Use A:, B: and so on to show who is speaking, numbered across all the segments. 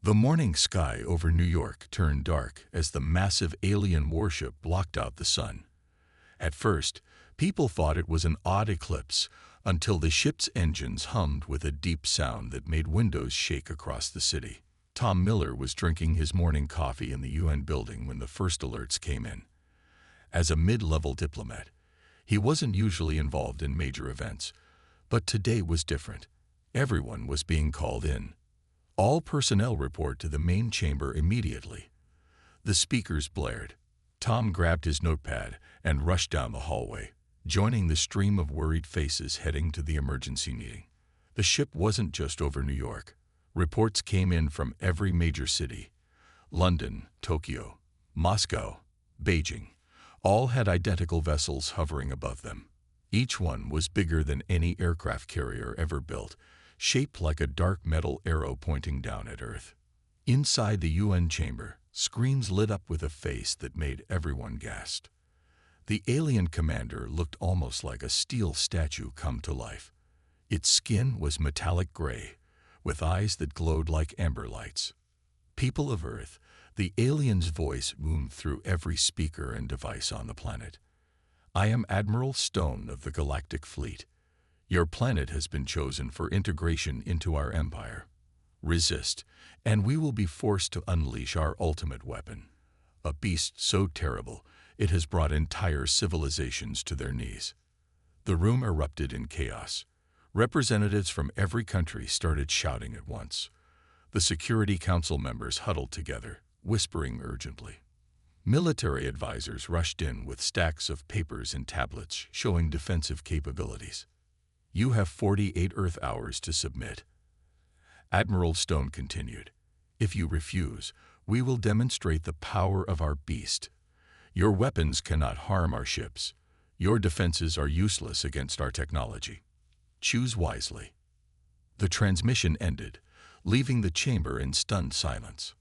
A: The morning sky over New York turned dark as the massive alien warship blocked out the sun. At first, people thought it was an odd eclipse until the ship's engines hummed with a deep sound that made windows shake across the city. Tom Miller was drinking his morning coffee in the UN building when the first alerts came in. As a mid-level diplomat, he wasn't usually involved in major events, but today was different. Everyone was being called in. All personnel report to the main chamber immediately. The speakers blared. Tom grabbed his notepad and rushed down the hallway, joining the stream of worried faces heading to the emergency meeting. The ship wasn't just over New York. Reports came in from every major city. London, Tokyo, Moscow, Beijing, all had identical vessels hovering above them. Each one was bigger than any aircraft carrier ever built, shaped like a dark metal arrow pointing down at Earth. Inside the UN chamber, screens lit up with a face that made everyone gasp. The alien commander looked almost like a steel statue come to life. Its skin was metallic gray, with eyes that glowed like amber lights. People of Earth, the alien's voice boomed through every speaker and device on the planet. I am Admiral Stone of the Galactic Fleet. Your planet has been chosen for integration into our empire. Resist, and we will be forced to unleash our ultimate weapon. A beast so terrible, it has brought entire civilizations to their knees. The room erupted in chaos. Representatives from every country started shouting at once. The Security Council members huddled together, whispering urgently. Military advisors rushed in with stacks of papers and tablets showing defensive capabilities. You have 48 Earth hours to submit. Admiral Stone continued. If you refuse, we will demonstrate the power of our beast. Your weapons cannot harm our ships. Your defenses are useless against our technology. Choose wisely. The transmission ended, leaving the chamber in stunned silence.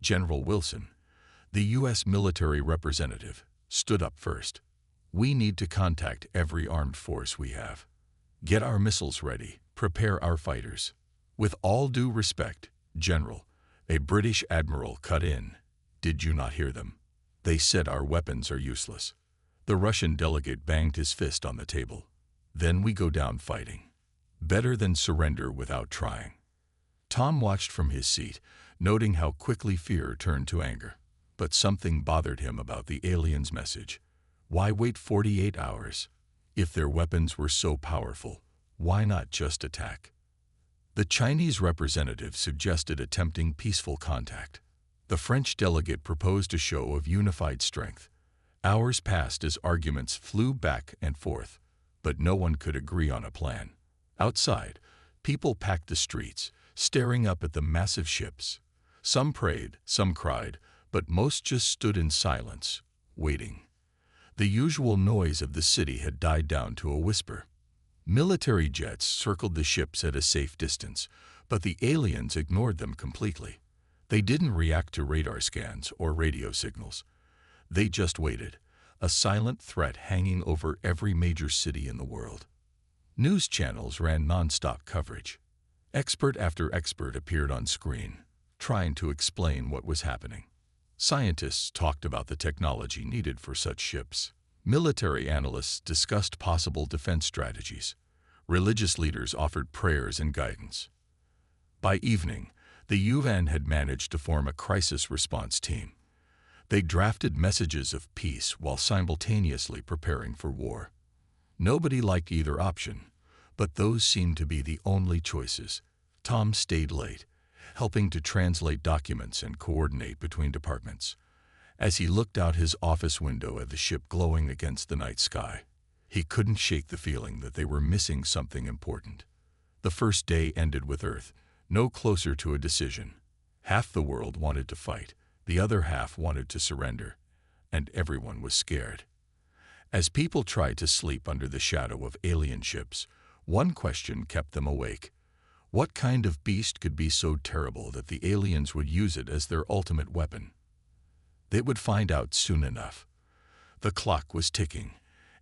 A: General Wilson, the U.S. military representative, stood up first. We need to contact every armed force we have. Get our missiles ready. Prepare our fighters. With all due respect, General, a British admiral cut in. Did you not hear them? They said our weapons are useless. The Russian delegate banged his fist on the table. Then we go down fighting. Better than surrender without trying. Tom watched from his seat, noting how quickly fear turned to anger. But something bothered him about the alien's message. Why wait 48 hours? If their weapons were so powerful, why not just attack? The Chinese representative suggested attempting peaceful contact. The French delegate proposed a show of unified strength. Hours passed as arguments flew back and forth, but no one could agree on a plan. Outside, people packed the streets, staring up at the massive ships. Some prayed, some cried, but most just stood in silence, waiting. The usual noise of the city had died down to a whisper. Military jets circled the ships at a safe distance, but the aliens ignored them completely. They didn't react to radar scans or radio signals. They just waited, a silent threat hanging over every major city in the world. News channels ran non-stop coverage. Expert after expert appeared on screen, trying to explain what was happening. Scientists talked about the technology needed for such ships. Military analysts discussed possible defense strategies. Religious leaders offered prayers and guidance. By evening, the UN had managed to form a crisis response team. They drafted messages of peace while simultaneously preparing for war. Nobody liked either option, but those seemed to be the only choices. Tom stayed late, helping to translate documents and coordinate between departments. As he looked out his office window at the ship glowing against the night sky, he couldn't shake the feeling that they were missing something important. The first day ended with Earth no closer to a decision. Half the world wanted to fight, the other half wanted to surrender, and everyone was scared. As people tried to sleep under the shadow of alien ships, one question kept them awake. What kind of beast could be so terrible that the aliens would use it as their ultimate weapon? They would find out soon enough. The clock was ticking,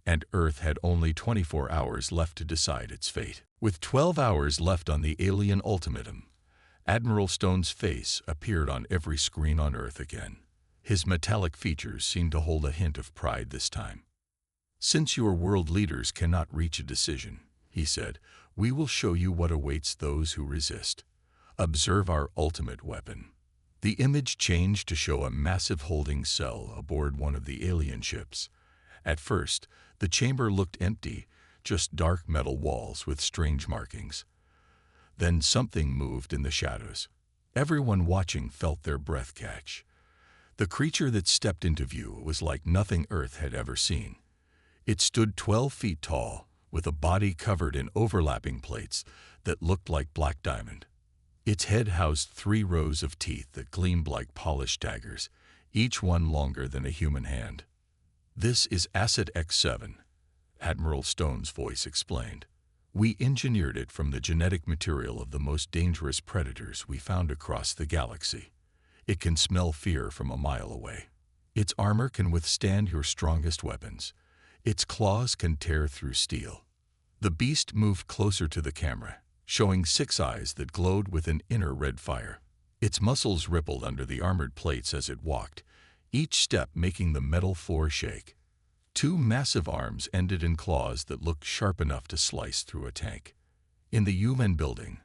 A: and Earth had only 24 hours left to decide its fate. With 12 hours left on the alien ultimatum, Admiral Stone's face appeared on every screen on Earth again. His metallic features seemed to hold a hint of pride this time. "Since your world leaders cannot reach a decision," he said, "we will show you what awaits those who resist. Observe our ultimate weapon." The image changed to show a massive holding cell aboard one of the alien ships. At first, the chamber looked empty, just dark metal walls with strange markings. Then something moved in the shadows. Everyone watching felt their breath catch. The creature that stepped into view was like nothing Earth had ever seen. It stood 12 feet tall, with a body covered in overlapping plates that looked like black diamond. Its head housed 3 rows of teeth that gleamed like polished daggers, each one longer than a human hand. "This is Asset X7, Admiral Stone's voice explained. "We engineered it from the genetic material of the most dangerous predators we found across the galaxy. It can smell fear from a mile away. Its armor can withstand your strongest weapons. Its claws can tear through steel." The beast moved closer to the camera, showing 6 eyes that glowed with an inner red fire. Its muscles rippled under the armored plates as it walked, each step making the metal floor shake. 2 massive arms ended in claws that looked sharp enough to slice through a tank. In the UN building,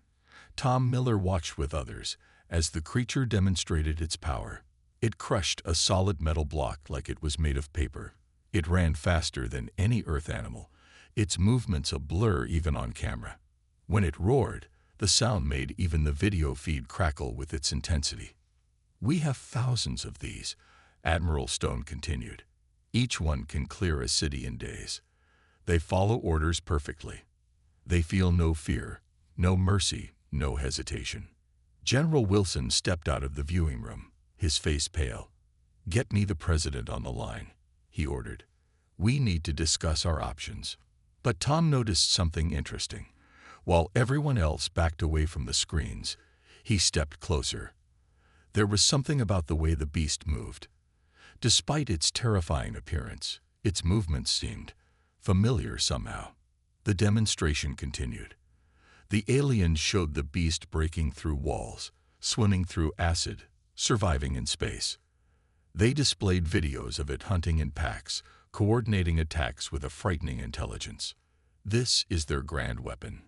A: Tom Miller watched with others as the creature demonstrated its power. It crushed a solid metal block like it was made of paper. It ran faster than any Earth animal, its movements a blur even on camera. When it roared, the sound made even the video feed crackle with its intensity. "We have thousands of these," Admiral Stone continued. "Each one can clear a city in days. They follow orders perfectly. They feel no fear, no mercy, no hesitation." General Wilson stepped out of the viewing room, his face pale. "Get me the president on the line," he ordered. "We need to discuss our options." But Tom noticed something interesting. While everyone else backed away from the screens, he stepped closer. There was something about the way the beast moved. Despite its terrifying appearance, its movements seemed familiar somehow. The demonstration continued. The aliens showed the beast breaking through walls, swimming through acid, surviving in space. They displayed videos of it hunting in packs, coordinating attacks with a frightening intelligence. "This is their grand weapon,"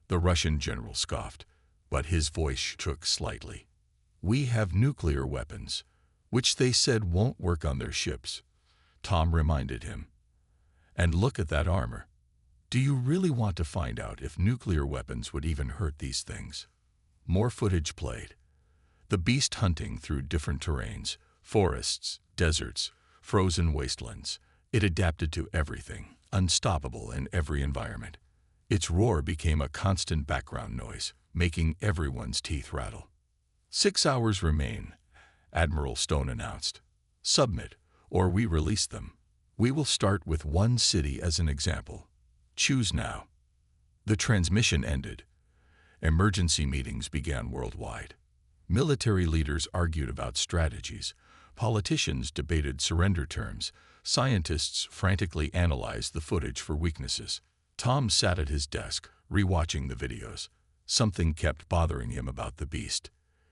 A: the Russian general scoffed, but his voice shook slightly. "We have nuclear weapons, which they said won't work on their ships," Tom reminded him. "And look at that armor. Do you really want to find out if nuclear weapons would even hurt these things?" More footage played. The beast hunting through different terrains, forests, deserts, frozen wastelands. It adapted to everything, unstoppable in every environment. Its roar became a constant background noise, making everyone's teeth rattle. 6 hours remain, Admiral Stone announced. "Submit, or we release them. We will start with one city as an example. Choose now." The transmission ended. Emergency meetings began worldwide. Military leaders argued about strategies. Politicians debated surrender terms. Scientists frantically analyzed the footage for weaknesses. Tom sat at his desk, rewatching the videos. Something kept bothering him about the beast.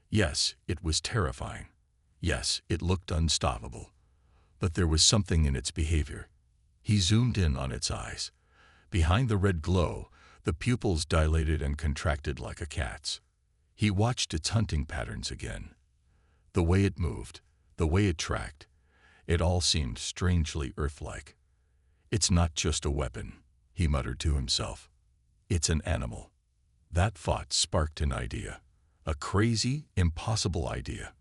A: Yes, it was terrifying. Yes, it looked unstoppable. But there was something in its behavior. He zoomed in on its eyes. Behind the red glow, the pupils dilated and contracted like a cat's. He watched its hunting patterns again. The way it moved, the way it tracked, it all seemed strangely Earth-like. "It's not just a weapon," he muttered to himself. "It's an animal." That thought sparked an idea. A crazy, impossible idea.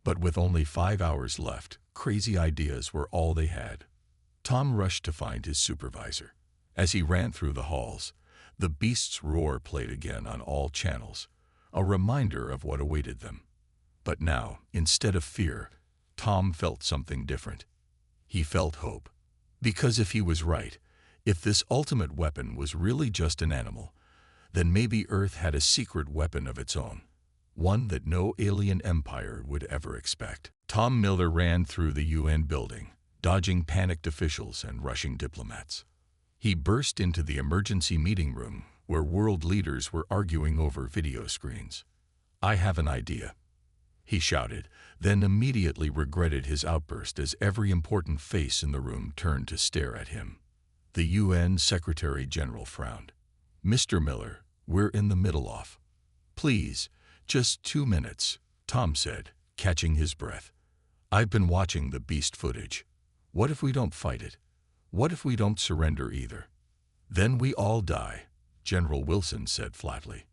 A: But with only 5 hours left, crazy ideas were all they had. Tom rushed to find his supervisor. As he ran through the halls, the beast's roar played again on all channels, a reminder of what awaited them. But now, instead of fear, Tom felt something different. He felt hope. Because if he was right, if this ultimate weapon was really just an animal, then maybe Earth had a secret weapon of its own, one that no alien empire would ever expect. Tom Miller ran through the UN building, dodging panicked officials and rushing diplomats. He burst into the emergency meeting room where world leaders were arguing over video screens. "I have an idea," he shouted, then immediately regretted his outburst as every important face in the room turned to stare at him. The UN Secretary-General frowned. "Mr. Miller, we're in the middle of." "Please, just 2 minutes," Tom said, catching his breath. "I've been watching the beast footage. What if we don't fight it? What if we don't surrender either?" "Then we all die," General Wilson said flatly.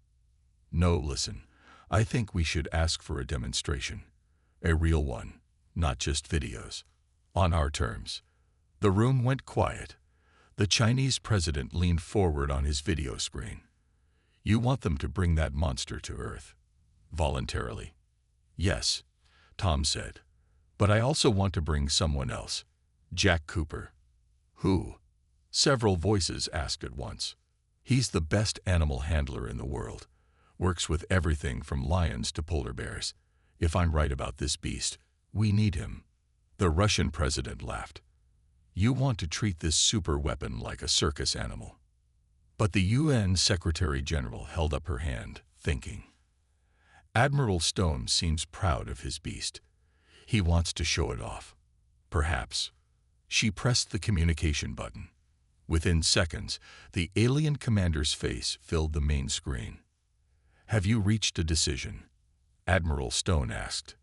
A: "No, listen. I think we should ask for a demonstration. A real one, not just videos. On our terms." The room went quiet. The Chinese president leaned forward on his video screen. "You want them to bring that monster to Earth?" "Voluntarily." "Yes," Tom said. "But I also want to bring someone else. Jack Cooper." "Who?" Several voices asked at once. "He's the best animal handler in the world. Works with everything from lions to polar bears. If I'm right about this beast, we need him." The Russian president laughed. "You want to treat this super weapon like a circus animal." But the UN Secretary-General held up her hand, thinking. "Admiral Stone seems proud of his beast. He wants to show it off. Perhaps." She pressed the communication button. Within seconds, the alien commander's face filled the main screen. "Have you reached a decision?" Admiral Stone asked.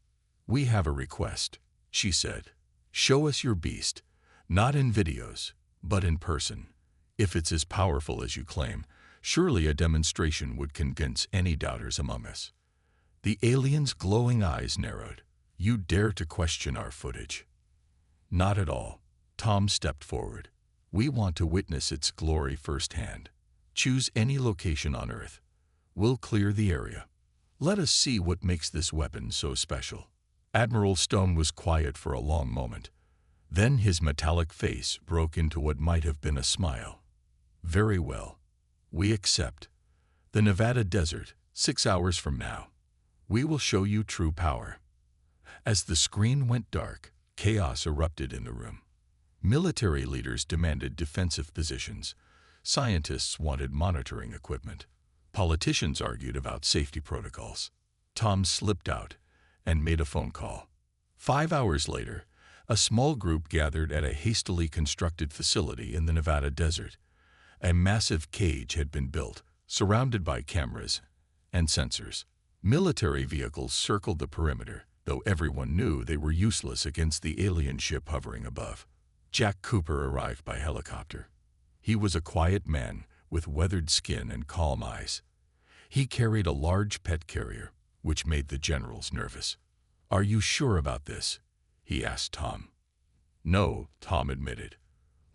A: "We have a request," she said. "Show us your beast, not in videos, but in person. If it's as powerful as you claim, surely a demonstration would convince any doubters among us." The alien's glowing eyes narrowed. "You dare to question our footage?" "Not at all." Tom stepped forward. "We want to witness its glory firsthand. Choose any location on Earth. We'll clear the area. Let us see what makes this weapon so special." Admiral Stone was quiet for a long moment. Then his metallic face broke into what might have been a smile. "Very well. We accept. The Nevada desert, 6 hours from now. We will show you true power." As the screen went dark, chaos erupted in the room. Military leaders demanded defensive positions. Scientists wanted monitoring equipment. Politicians argued about safety protocols. Tom slipped out and made a phone call. 5 hours later, a small group gathered at a hastily constructed facility in the Nevada desert. A massive cage had been built, surrounded by cameras and sensors. Military vehicles circled the perimeter, though everyone knew they were useless against the alien ship hovering above. Jack Cooper arrived by helicopter. He was a quiet man with weathered skin and calm eyes. He carried a large pet carrier, which made the generals nervous. "Are you sure about this?" he asked Tom. "No," Tom admitted.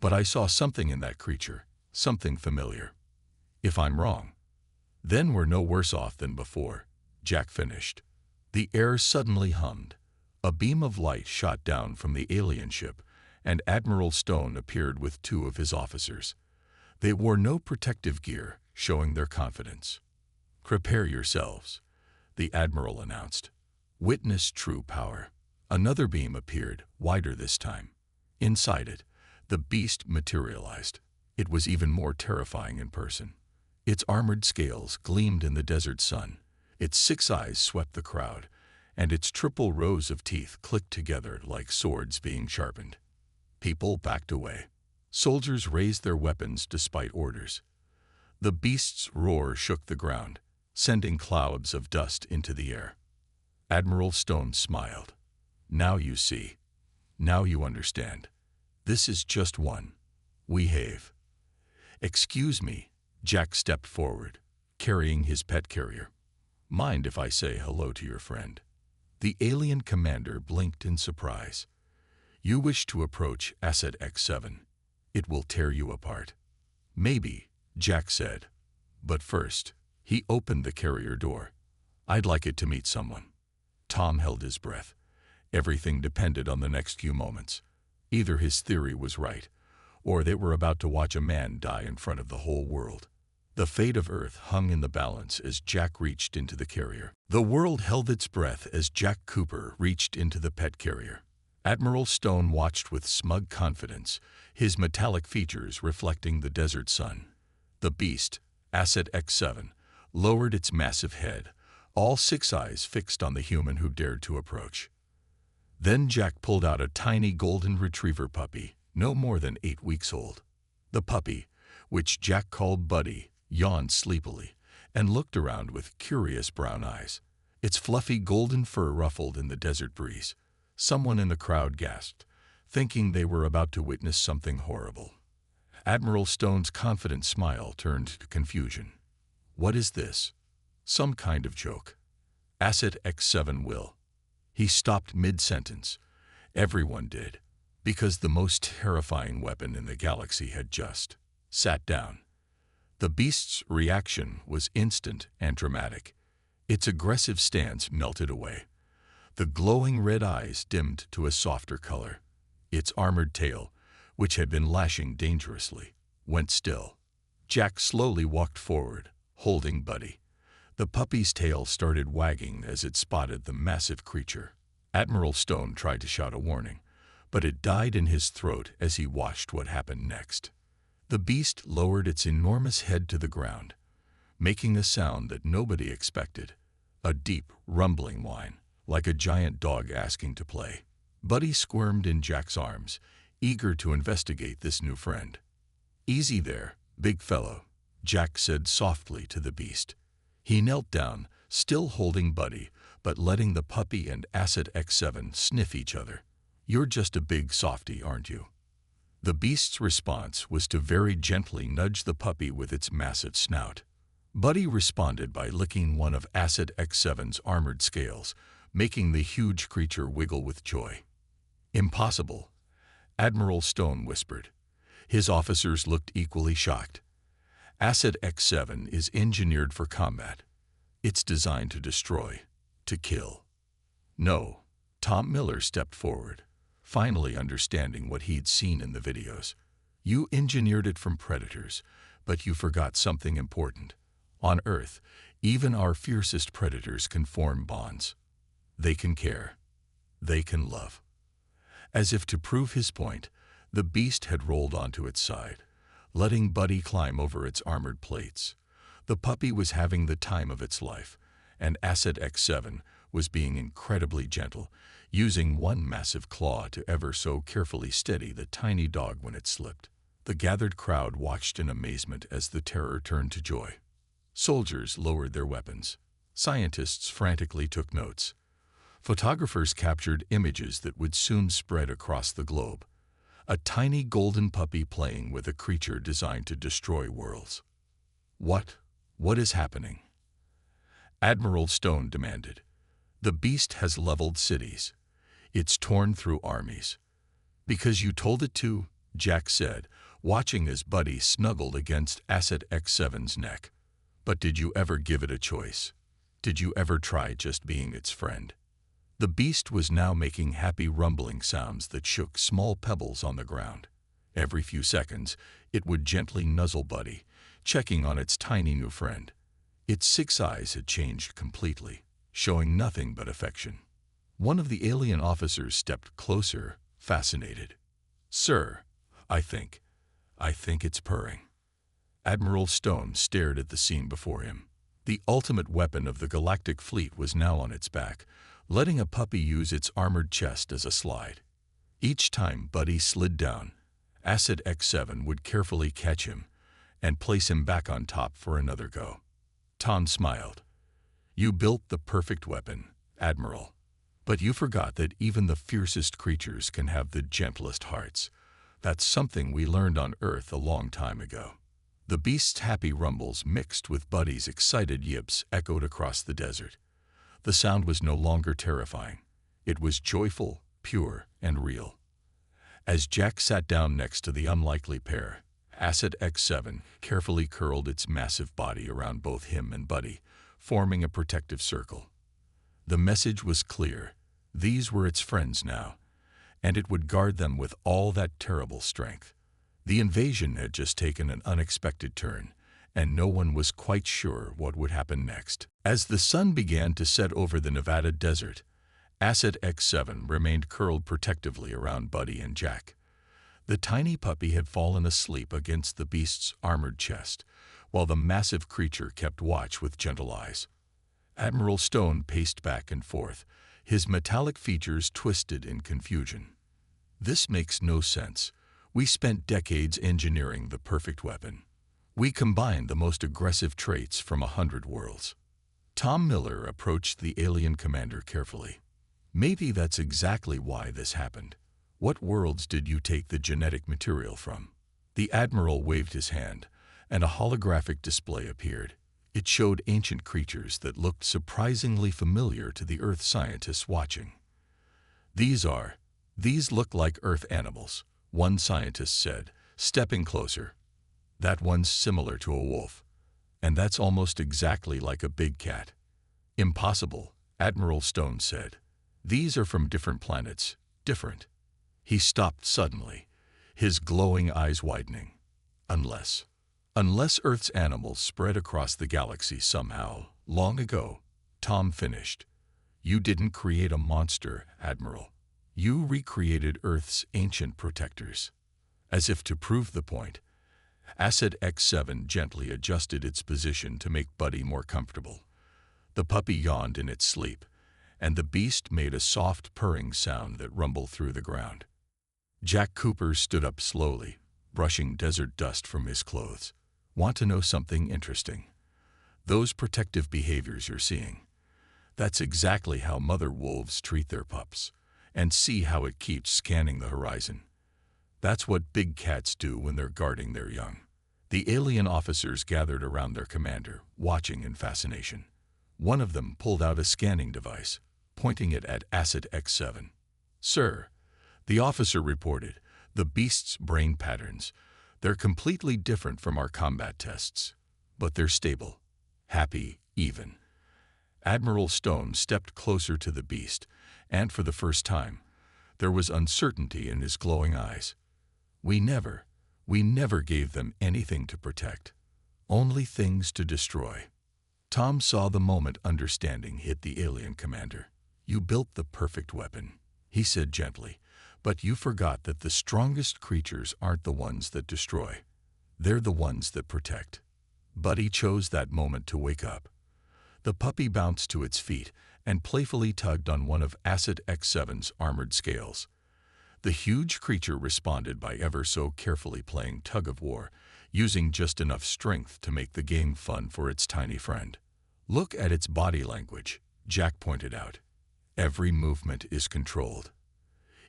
A: "But I saw something in that creature, something familiar." "If I'm wrong, then we're no worse off than before," Jack finished. The air suddenly hummed. A beam of light shot down from the alien ship, and Admiral Stone appeared with 2 of his officers. They wore no protective gear, showing their confidence. "Prepare yourselves," the Admiral announced. "Witness true power." Another beam appeared, wider this time. Inside it, the beast materialized. It was even more terrifying in person. Its armored scales gleamed in the desert sun. Its 6 eyes swept the crowd, and its triple rows of teeth clicked together like swords being sharpened. People backed away. Soldiers raised their weapons despite orders. The beast's roar shook the ground, sending clouds of dust into the air. Admiral Stone smiled. "Now you see. Now you understand. This is just one. We have." "Excuse me," Jack stepped forward, carrying his pet carrier. "Mind if I say hello to your friend?" The alien commander blinked in surprise. "You wish to approach Asset X7. It will tear you apart." "Maybe," Jack said. "But first," he opened the carrier door. "I'd like it to meet someone." Tom held his breath. Everything depended on the next few moments. Either his theory was right, or they were about to watch a man die in front of the whole world. The fate of Earth hung in the balance as Jack reached into the carrier. The world held its breath as Jack Cooper reached into the pet carrier. Admiral Stone watched with smug confidence, his metallic features reflecting the desert sun. The beast, Asset X7, lowered its massive head, all 6 eyes fixed on the human who dared to approach. Then Jack pulled out a tiny golden retriever puppy, no more than 8 weeks old. The puppy, which Jack called Buddy, yawned sleepily and looked around with curious brown eyes. Its fluffy golden fur ruffled in the desert breeze. Someone in the crowd gasped, thinking they were about to witness something horrible. Admiral Stone's confident smile turned to confusion. What is this? Some kind of joke. Asset X7 will. He stopped mid-sentence. Everyone did, because the most terrifying weapon in the galaxy had just sat down. The beast's reaction was instant and dramatic. Its aggressive stance melted away. The glowing red eyes dimmed to a softer color. Its armored tail, which had been lashing dangerously, went still. Jack slowly walked forward, holding Buddy. The puppy's tail started wagging as it spotted the massive creature. Admiral Stone tried to shout a warning, but it died in his throat as he watched what happened next. The beast lowered its enormous head to the ground, making a sound that nobody expected, a deep, rumbling whine, like a giant dog asking to play. Buddy squirmed in Jack's arms, eager to investigate this new friend. "Easy there, big fellow," Jack said softly to the beast. He knelt down, still holding Buddy, but letting the puppy and Asset X7 sniff each other. "You're just a big softy, aren't you?" The beast's response was to very gently nudge the puppy with its massive snout. Buddy responded by licking one of Asset X7's armored scales, making the huge creature wiggle with joy. "Impossible," Admiral Stone whispered. His officers looked equally shocked. Asset X7 is engineered for combat. It's designed to destroy, to kill. "No," Tom Miller stepped forward, finally understanding what he'd seen in the videos. "You engineered it from predators, but you forgot something important. On Earth, even our fiercest predators can form bonds. They can care. They can love." As if to prove his point, the beast had rolled onto its side, letting Buddy climb over its armored plates. The puppy was having the time of its life, and Asset X7 was being incredibly gentle, using one massive claw to ever so carefully steady the tiny dog when it slipped. The gathered crowd watched in amazement as the terror turned to joy. Soldiers lowered their weapons. Scientists frantically took notes. Photographers captured images that would soon spread across the globe. A tiny golden puppy playing with a creature designed to destroy worlds. What is happening?" Admiral Stone demanded. "The beast has leveled cities. It's torn through armies." "Because you told it to," Jack said, watching as Buddy snuggled against Asset X7's neck. "But did you ever give it a choice? Did you ever try just being its friend?" The beast was now making happy rumbling sounds that shook small pebbles on the ground. Every few seconds, it would gently nuzzle Buddy, checking on its tiny new friend. Its 6 eyes had changed completely, showing nothing but affection. One of the alien officers stepped closer, fascinated. "Sir, I think it's purring." Admiral Stone stared at the scene before him. The ultimate weapon of the galactic fleet was now on its back, letting a puppy use its armored chest as a slide. Each time Buddy slid down, Asset X7 would carefully catch him and place him back on top for another go. Tom smiled. "You built the perfect weapon, Admiral. But you forgot that even the fiercest creatures can have the gentlest hearts. That's something we learned on Earth a long time ago." The beast's happy rumbles mixed with Buddy's excited yips echoed across the desert. The sound was no longer terrifying. It was joyful, pure, and real. As Jack sat down next to the unlikely pair, Asset X7 carefully curled its massive body around both him and Buddy, forming a protective circle. The message was clear. These were its friends now, and it would guard them with all that terrible strength. The invasion had just taken an unexpected turn, and no one was quite sure what would happen next. As the sun began to set over the Nevada desert, Asset X7 remained curled protectively around Buddy and Jack. The tiny puppy had fallen asleep against the beast's armored chest, while the massive creature kept watch with gentle eyes. Admiral Stone paced back and forth, his metallic features twisted in confusion. This makes no sense. We spent decades engineering the perfect weapon. We combined the most aggressive traits from 100 worlds. Tom Miller approached the alien commander carefully. Maybe that's exactly why this happened. What worlds did you take the genetic material from? The Admiral waved his hand, and a holographic display appeared. It showed ancient creatures that looked surprisingly familiar to the Earth scientists watching. These look like Earth animals, one scientist said, stepping closer. That one's similar to a wolf, and that's almost exactly like a big cat. Impossible, Admiral Stone said. These are from different planets, different. He stopped suddenly, his glowing eyes widening. Unless Earth's animals spread across the galaxy somehow, long ago, Tom finished. You didn't create a monster, Admiral. You recreated Earth's ancient protectors. As if to prove the point, Asset X7 gently adjusted its position to make Buddy more comfortable. The puppy yawned in its sleep, and the beast made a soft purring sound that rumbled through the ground. Jack Cooper stood up slowly, brushing desert dust from his clothes. Want to know something interesting? Those protective behaviors you're seeing, that's exactly how mother wolves treat their pups. And see how it keeps scanning the horizon. That's what big cats do when they're guarding their young. The alien officers gathered around their commander, watching in fascination. One of them pulled out a scanning device, pointing it at Asset X7. Sir, the officer reported, the beast's brain patterns. They're completely different from our combat tests. But they're stable, happy, even. Admiral Stone stepped closer to the beast, and for the first time, there was uncertainty in his glowing eyes. We never gave them anything to protect, only things to destroy. Tom saw the moment understanding hit the alien commander. You built the perfect weapon, he said gently, but you forgot that the strongest creatures aren't the ones that destroy. They're the ones that protect. Buddy chose that moment to wake up. The puppy bounced to its feet and playfully tugged on one of Asset X7's armored scales. The huge creature responded by ever so carefully playing tug-of-war, using just enough strength to make the game fun for its tiny friend. Look at its body language, Jack pointed out. Every movement is controlled.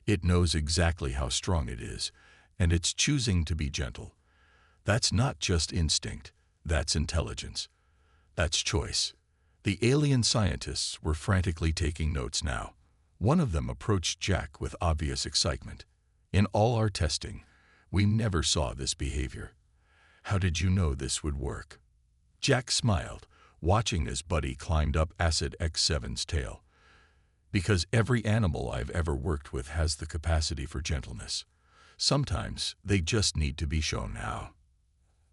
A: It knows exactly how strong it is, and it's choosing to be gentle. That's not just instinct, that's intelligence. That's choice. The alien scientists were frantically taking notes now. One of them approached Jack with obvious excitement. In all our testing, we never saw this behavior. How did you know this would work? Jack smiled, watching as Buddy climbed up Asset X7's tail. Because every animal I've ever worked with has the capacity for gentleness. Sometimes they just need to be shown how.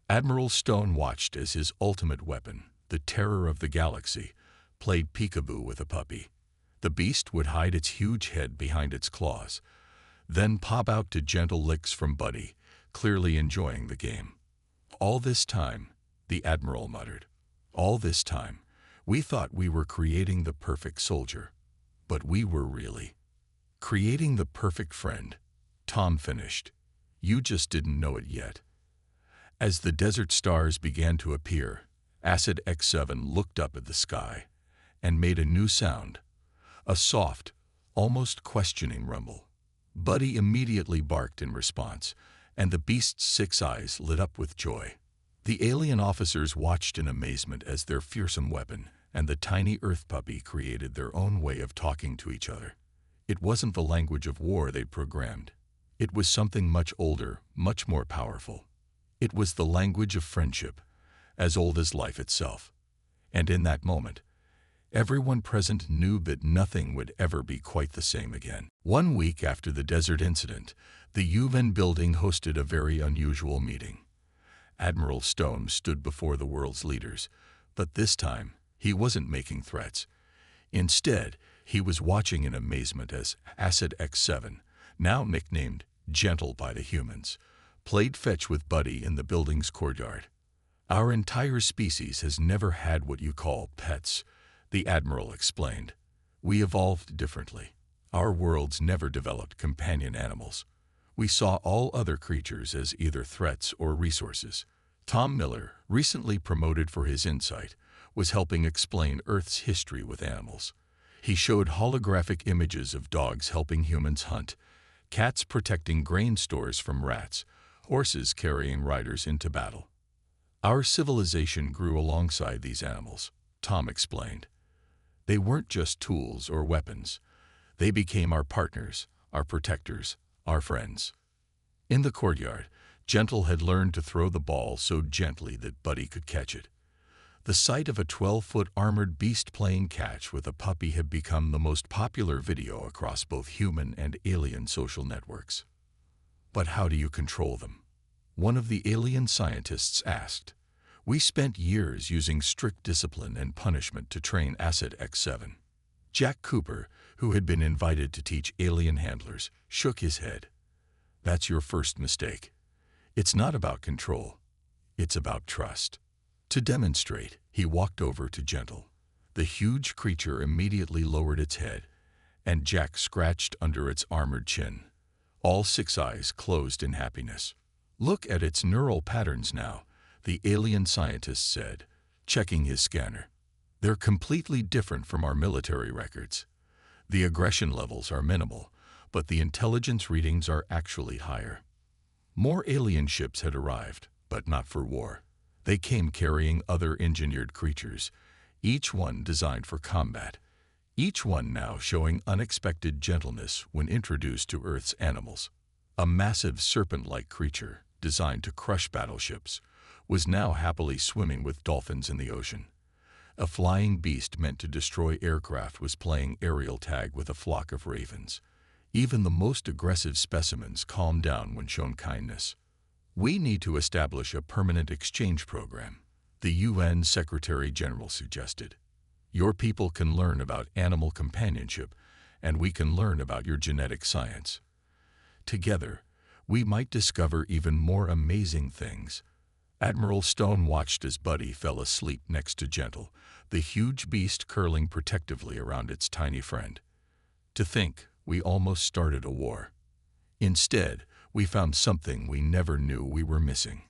A: Admiral Stone watched as his ultimate weapon, the terror of the galaxy, played peekaboo with a puppy. The beast would hide its huge head behind its claws, then pop out to gentle licks from Buddy, clearly enjoying the game. All this time, the Admiral muttered, all this time, we thought we were creating the perfect soldier. But we were really creating the perfect friend. Tom finished. You just didn't know it yet. As the desert stars began to appear, Asset X7 looked up at the sky and made a new sound, a soft, almost questioning rumble. Buddy immediately barked in response, and the beast's 6 eyes lit up with joy. The alien officers watched in amazement as their fearsome weapon and the tiny Earth puppy created their own way of talking to each other. It wasn't the language of war they'd programmed. It was something much older, much more powerful. It was the language of friendship, as old as life itself. And in that moment, everyone present knew that nothing would ever be quite the same again. 1 week after the desert incident, the UN building hosted a very unusual meeting. Admiral Stone stood before the world's leaders, but this time, he wasn't making threats. Instead, he was watching in amazement as Asset X7, now nicknamed Gentle by the humans, played fetch with Buddy in the building's courtyard. Our entire species has never had what you call pets. The Admiral explained. We evolved differently. Our worlds never developed companion animals. We saw all other creatures as either threats or resources. Tom Miller, recently promoted for his insight, was helping explain Earth's history with animals. He showed holographic images of dogs helping humans hunt, cats protecting grain stores from rats, horses carrying riders into battle. Our civilization grew alongside these animals, Tom explained. They weren't just tools or weapons. They became our partners, our protectors, our friends. In the courtyard, Gentle had learned to throw the ball so gently that Buddy could catch it. The sight of a 12-foot armored beast playing catch with a puppy had become the most popular video across both human and alien social networks. But how do you control them? One of the alien scientists asked. We spent years using strict discipline and punishment to train Asset X7. Jack Cooper, who had been invited to teach alien handlers, shook his head. That's your first mistake. It's not about control. It's about trust. To demonstrate, he walked over to Gentle. The huge creature immediately lowered its head, and Jack scratched under its armored chin. All 6 eyes closed in happiness. Look at its neural patterns now, the alien scientist said, checking his scanner. They're completely different from our military records. The aggression levels are minimal, but the intelligence readings are actually higher. More alien ships had arrived, but not for war. They came carrying other engineered creatures, each one designed for combat, each one now showing unexpected gentleness when introduced to Earth's animals. A massive serpent-like creature, designed to crush battleships, was now happily swimming with dolphins in the ocean. A flying beast meant to destroy aircraft was playing aerial tag with a flock of ravens. Even the most aggressive specimens calmed down when shown kindness. We need to establish a permanent exchange program, the UN Secretary-General suggested. Your people can learn about animal companionship, and we can learn about your genetic science. Together, we might discover even more amazing things. Admiral Stone watched as Buddy fell asleep next to Gentle, the huge beast curling protectively around its tiny friend. To think, we almost started a war. Instead, we found something we never knew we were missing.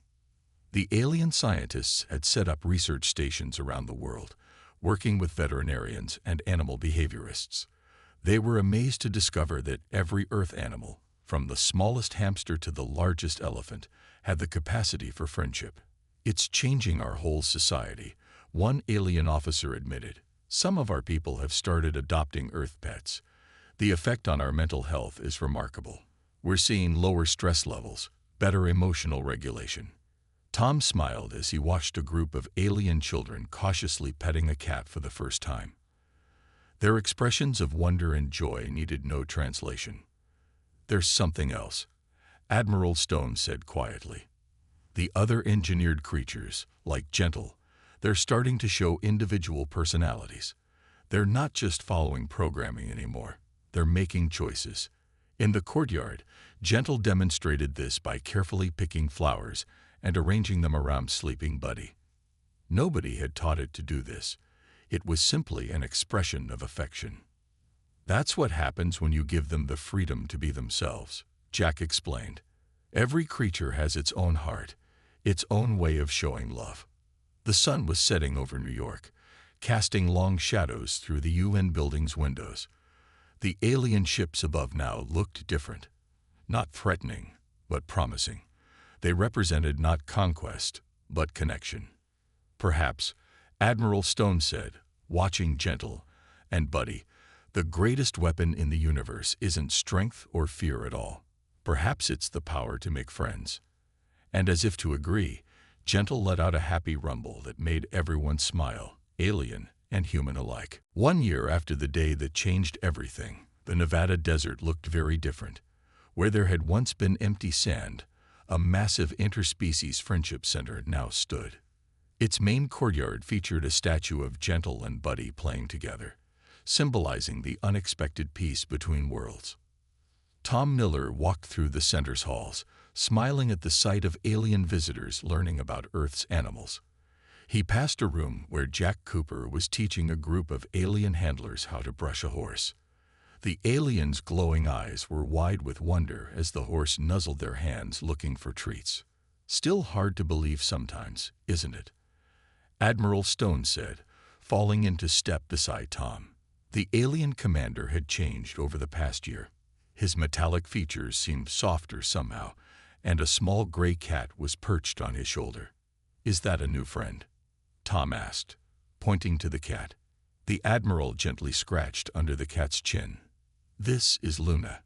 A: The alien scientists had set up research stations around the world, working with veterinarians and animal behaviorists. They were amazed to discover that every Earth animal, from the smallest hamster to the largest elephant, had the capacity for friendship. It's changing our whole society, one alien officer admitted. Some of our people have started adopting Earth pets. The effect on our mental health is remarkable. We're seeing lower stress levels, better emotional regulation. Tom smiled as he watched a group of alien children cautiously petting a cat for the first time. Their expressions of wonder and joy needed no translation. There's something else, Admiral Stone said quietly. The other engineered creatures, like Gentle, they're starting to show individual personalities. They're not just following programming anymore. They're making choices. In the courtyard, Gentle demonstrated this by carefully picking flowers and arranging them around sleeping Buddy. Nobody had taught it to do this. It was simply an expression of affection. That's what happens when you give them the freedom to be themselves, Jack explained. Every creature has its own heart, its own way of showing love. The sun was setting over New York, casting long shadows through the UN building's windows. The alien ships above now looked different, not threatening, but promising. They represented not conquest, but connection. Perhaps, Admiral Stone said, watching Gentle and Buddy, the greatest weapon in the universe isn't strength or fear at all. Perhaps it's the power to make friends. And as if to agree, Gentle let out a happy rumble that made everyone smile, alien and human alike. 1 year after the day that changed everything, the Nevada desert looked very different. Where there had once been empty sand, a massive interspecies friendship center now stood. Its main courtyard featured a statue of Gentle and Buddy playing together, symbolizing the unexpected peace between worlds. Tom Miller walked through the center's halls, smiling at the sight of alien visitors learning about Earth's animals. He passed a room where Jack Cooper was teaching a group of alien handlers how to brush a horse. The aliens' glowing eyes were wide with wonder as the horse nuzzled their hands looking for treats. Still hard to believe sometimes, isn't it? Admiral Stone said, falling into step beside Tom. The alien commander had changed over the past year. His metallic features seemed softer somehow, and a small gray cat was perched on his shoulder. "Is that a new friend?" Tom asked, pointing to the cat. The Admiral gently scratched under the cat's chin. "This is Luna.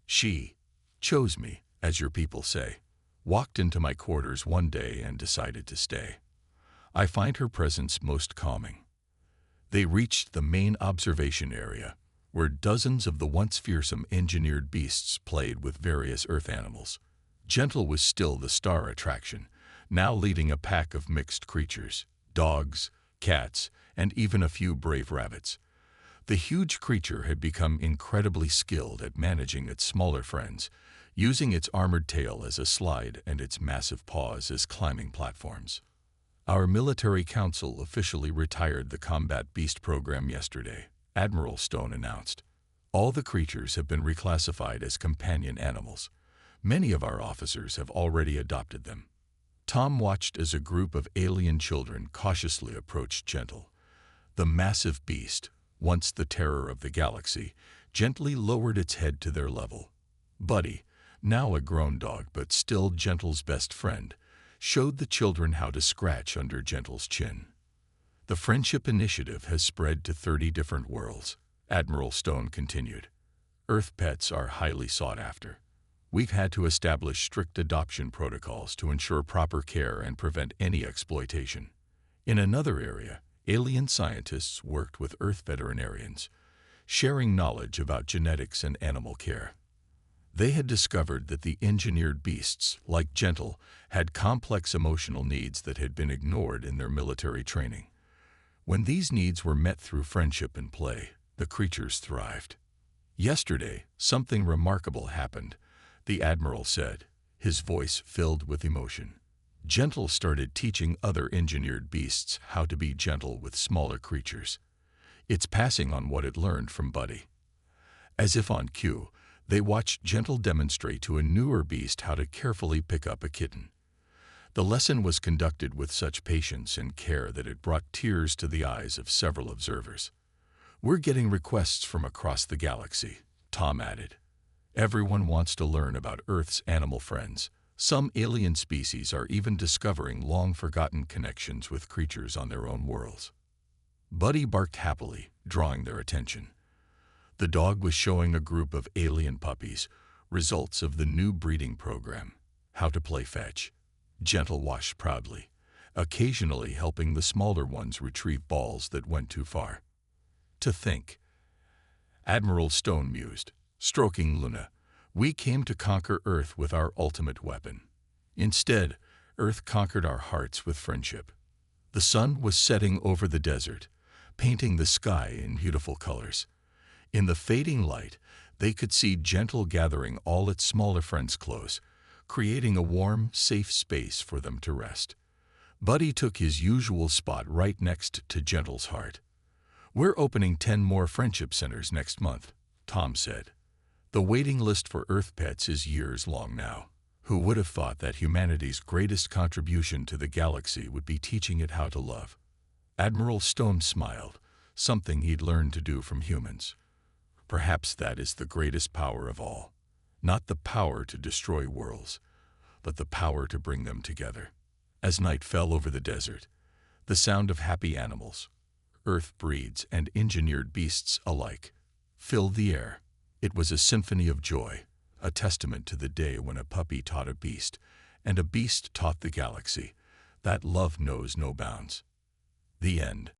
A: She chose me, as your people say. Walked into my quarters one day and decided to stay. I find her presence most calming." They reached the main observation area, where dozens of the once fearsome engineered beasts played with various Earth animals. Gentle was still the star attraction, now leading a pack of mixed creatures, dogs, cats, and even a few brave rabbits. The huge creature had become incredibly skilled at managing its smaller friends, using its armored tail as a slide and its massive paws as climbing platforms. "Our military council officially retired the combat beast program yesterday," Admiral Stone announced. "All the creatures have been reclassified as companion animals. Many of our officers have already adopted them." Tom watched as a group of alien children cautiously approached Gentle. The massive beast, once the terror of the galaxy, gently lowered its head to their level. Buddy, now a grown dog but still Gentle's best friend, showed the children how to scratch under Gentle's chin. "The Friendship Initiative has spread to 30 different worlds," Admiral Stone continued. "Earth pets are highly sought after. We've had to establish strict adoption protocols to ensure proper care and prevent any exploitation." In another area, alien scientists worked with Earth veterinarians, sharing knowledge about genetics and animal care. They had discovered that the engineered beasts, like Gentle, had complex emotional needs that had been ignored in their military training. When these needs were met through friendship and play, the creatures thrived. "Yesterday, something remarkable happened," the Admiral said, his voice filled with emotion. "Gentle started teaching other engineered beasts how to be gentle with smaller creatures. It's passing on what it learned from Buddy." As if on cue, they watched Gentle demonstrate to a newer beast how to carefully pick up a kitten. The lesson was conducted with such patience and care that it brought tears to the eyes of several observers. "We're getting requests from across the galaxy," Tom added. "Everyone wants to learn about Earth's animal friends. Some alien species are even discovering long-forgotten connections with creatures on their own worlds." Buddy barked happily, drawing their attention. The dog was showing a group of alien puppies, results of the new breeding program, how to play fetch. Gentle watched proudly, occasionally helping the smaller ones retrieve balls that went too far. "To think," Admiral Stone mused, stroking Luna, "we came to conquer Earth with our ultimate weapon. Instead, Earth conquered our hearts with friendship." The sun was setting over the desert, painting the sky in beautiful colors. In the fading light, they could see Gentle gathering all its smaller friends close, creating a warm, safe space for them to rest. Buddy took his usual spot right next to Gentle's heart. "We're opening 10 more friendship centers next month," Tom said. "The waiting list for Earth pets is years long now. Who would have thought that humanity's greatest contribution to the galaxy would be teaching it how to love?" Admiral Stone smiled, something he'd learned to do from humans. "Perhaps that is the greatest power of all. Not the power to destroy worlds, but the power to bring them together." As night fell over the desert, the sound of happy animals, Earth breeds and engineered beasts alike, filled the air. It was a symphony of joy, a testament to the day when a puppy taught a beast, and a beast taught the galaxy, that love knows no bounds. The end.